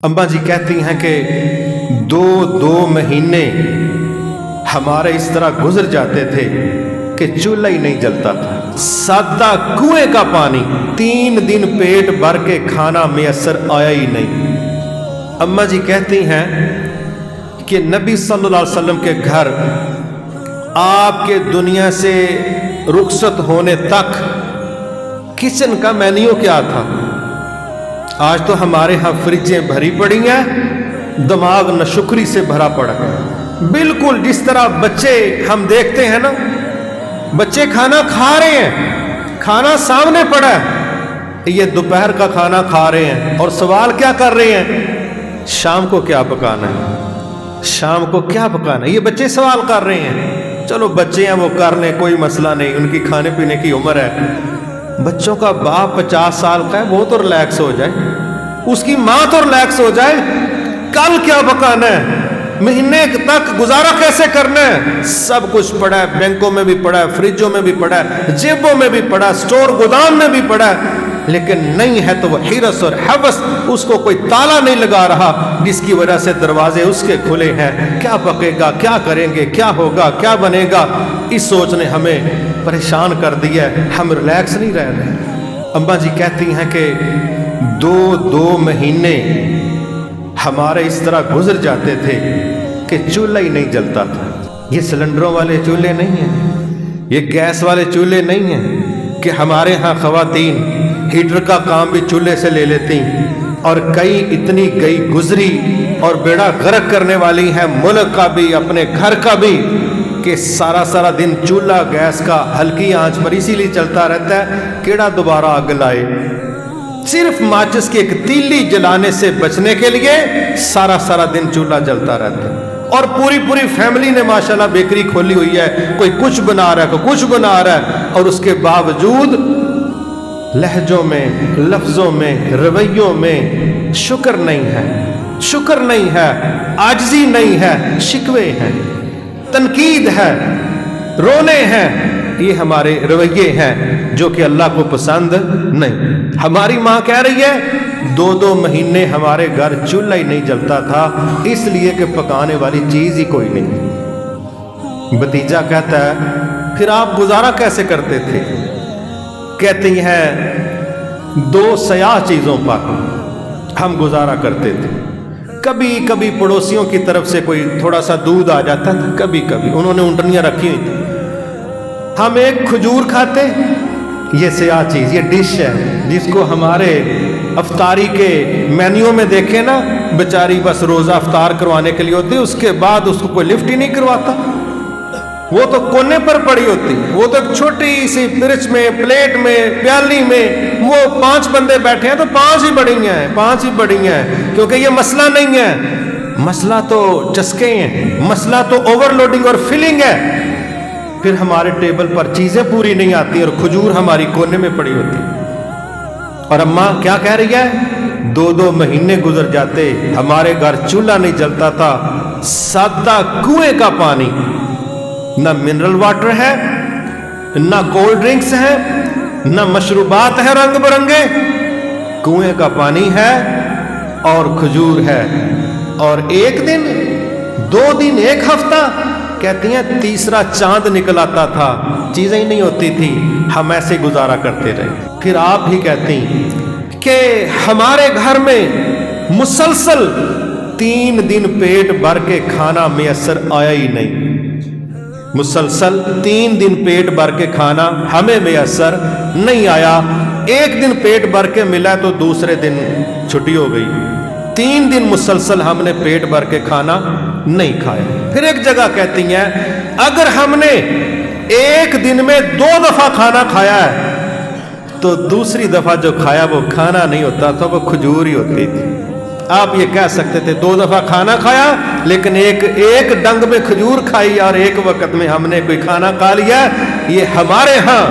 अम्मा जी कहती हैं कि दो महीने हमारे इस तरह गुजर जाते थे कि चूल्हा ही नहीं जलता था, सादा कुएं का पानी, 3 दिन पेट भर के खाना मैसर आया ही नहीं। अम्मा जी कहती हैं कि नबी सल्लल्लाहु अलैहि वसल्लम के घर आपके दुनिया से रुखसत होने तक किचन का मेन्यू क्या था। आज तो हमारे यहाँ फ्रिजें भरी पड़ी हैं, दिमाग नशुक्री से भरा पड़ा है। बिल्कुल जिस तरह बच्चे हम देखते हैं ना, बच्चे खाना खा रहे हैं, खाना सामने पड़ा है, ये दोपहर का खाना खा रहे हैं और सवाल क्या कर रहे हैं, शाम को क्या पकाना है, शाम को क्या पकाना है, ये बच्चे सवाल कर रहे हैं। चलो बच्चे हैं वो कर लें, कोई मसला नहीं, उनकी खाने पीने की उम्र है। बच्चों का बाप 50 साल का है, वो तो रिलैक्स हो जाए, उसकी माँ तो रिलैक्स हो जाए, कल क्या पकाना है, महीने तक गुजारा कैसे करना है, सब कुछ पड़ा है, बैंकों में भी पड़ा है, फ्रिजों में भी पड़ा है, जेबों में भी पड़ा है, स्टोर गोदाम में भी पड़ा है, लेकिन नहीं है तो वो हिरस और हवस, उसको कोई ताला नहीं लगा रहा, जिसकी वजह से दरवाजे उसके खुले हैं। क्या पकेगा, क्या करेंगे, क्या होगा, क्या बनेगा, इस सोच ने हमें परेशान कर दिया है, हम रिलैक्स नहीं रह रहे। अम्मा जी कहती हैं कि दो महीने हमारे इस तरह गुजर जाते थे कि चूल्हा ही नहीं जलता था। ये सिलेंडरों वाले चूल्हे नहीं हैं, ये गैस वाले चूल्हे नहीं हैं कि हमारे यहाँ ख़वातीन हीटर का काम भी चूल्हे से ले लेती, और कई इतनी गई गुजरी और बेड़ा गर्क करने वाली हैं मुल्क का भी, अपने घर का भी, कि सारा दिन चूल्हा गैस का हल्की आंच पर इसीलिए चलता रहता है, केड़ा दोबारा आग लाए। सिर्फ माचिस की एक तीली जलाने से बचने के लिए सारा दिन चूल्हा जलता रहता है। और पूरी फैमिली ने माशाल्लाह बेकरी खोली हुई है, कोई कुछ बना रहा है, कोई कुछ बना रहा है, और उसके बावजूद लहजों में, लफ्जों में, रवैयों में शुक्र नहीं है, आजिज़ी नहीं है, शिकवे हैं, तनकीद है, रोने हैं। ये हमारे रवैये हैं जो कि अल्लाह को पसंद नहीं। हमारी माँ कह रही है 2 महीने हमारे घर चूल्हा ही नहीं जलता था, इसलिए कि पकाने वाली चीज ही कोई नहीं। भतीजा कहता है फिर आप गुजारा कैसे करते थे। कहती हैं 2 सयाह चीजों पर हम गुजारा करते थे। कभी पड़ोसियों की तरफ से कोई थोड़ा सा दूध आ जाता था, कभी उन्होंने ऊँटनियाँ रखी हुई थी, हम एक खजूर खाते। ये सयाह चीज, ये डिश है जिसको हमारे अफ्तारी के मेन्यू में देखे ना, बेचारी बस रोजा अफ्तार करवाने के लिए होती, उसके बाद उसको कोई लिफ्ट ही नहीं करवाता, वो तो कोने पर पड़ी होती, वो तो छोटी सी पिरच में, प्लेट में, प्याली में, वो 5 बंदे बैठे हैं तो 5 ही बड़ी हैं, क्योंकि ये मसला नहीं है, मसला तो चस्के हैं, मसला तो ओवरलोडिंग और फिलिंग है। फिर हमारे टेबल पर चीजें पूरी नहीं आती और खजूर हमारी कोने में पड़ी होती। और अम्मा क्या कह रही है, 2 महीने गुजर जाते, हमारे घर चूल्हा नहीं जलता था, सादा कुएं का पानी, ना मिनरल वाटर है, ना कोल्ड ड्रिंक्स है, ना मशरूबात है रंग बिरंगे, कुएं का पानी है और खजूर है। और 1 दिन, 2 दिन, 1 हफ्ता, कहती हैं तीसरा चांद निकल आता था, चीजें ही नहीं होती थी, हम ऐसे गुजारा करते रहे। फिर आप ही कहती कि हमारे घर में मुसलसल 3 दिन पेट भर के खाना मैसर आया ही नहीं, मुसलसल 3 दिन पेट भर के खाना हमें मैसर नहीं आया। 1 दिन पेट भर के मिला तो दूसरे दिन छुट्टी हो गई, 3 दिन मुसलसल हमने पेट भर के खाना नहीं खाया। फिर एक जगह कहती हैं अगर हमने 1 दिन में 2 दफा खाना खाया है तो दूसरी दफा जो खाया वो खाना नहीं होता था, वो खजूर ही होती थी। आप ये कह सकते थे 2 दफा खाना खाया, लेकिन एक डंग में खजूर खाई और 1 वक्त में हमने कोई खाना खा लिया। ये हमारे यहाँ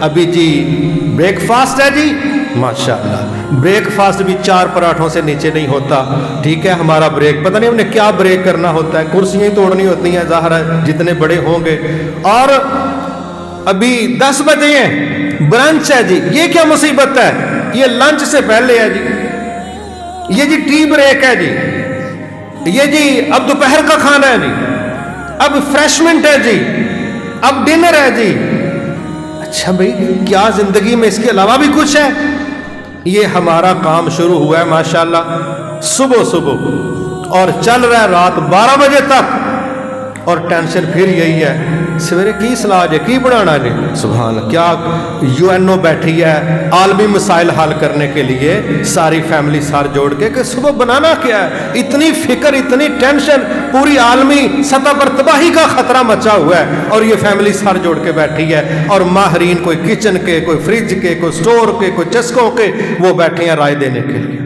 अभी जी ब्रेकफास्ट है जी, माशाल्लाह, ब्रेकफास्ट भी 4 पराठों से नीचे नहीं होता। ठीक है, हमारा ब्रेक पता नहीं हमने क्या ब्रेक करना होता है, कुर्सियां ही तोड़नी होती हैं, ज़ाहिर है जितने बड़े होंगे। और अभी 10 बजे हैं, ब्रंच है जी, ये क्या मुसीबत है, ये लंच से पहले है जी। یہ جی ٹی بریک ہے جی، یہ جی اب دوپہر کا کھانا ہے جی، اب ریفریشمنٹ ہے جی، اب ڈنر ہے جی۔ اچھا بھئی کیا زندگی میں اس کے علاوہ بھی کچھ ہے؟ یہ ہمارا کام شروع ہوا ہے ماشاءاللہ صبح اور چل رہا ہے رات 12 بجے تک، اور ٹینشن پھر یہی ہے سویرے کی سلاح جے کی بنانا جی۔ سبحان اللہ، کیا یو این او بیٹھی ہے عالمی مسائل حل کرنے کے لیے، ساری فیملی سر جوڑ کے کہ صبح بنانا کیا ہے۔ اتنی فکر، اتنی ٹینشن، پوری عالمی سطح پر تباہی کا خطرہ مچا ہوا ہے، اور یہ فیملی سر جوڑ کے بیٹھی ہے، اور ماہرین کوئی کچن کے، کوئی فریج کے، کوئی سٹور کے، کوئی چسکوں کے، وہ بیٹھے ہیں رائے دینے کے لیے۔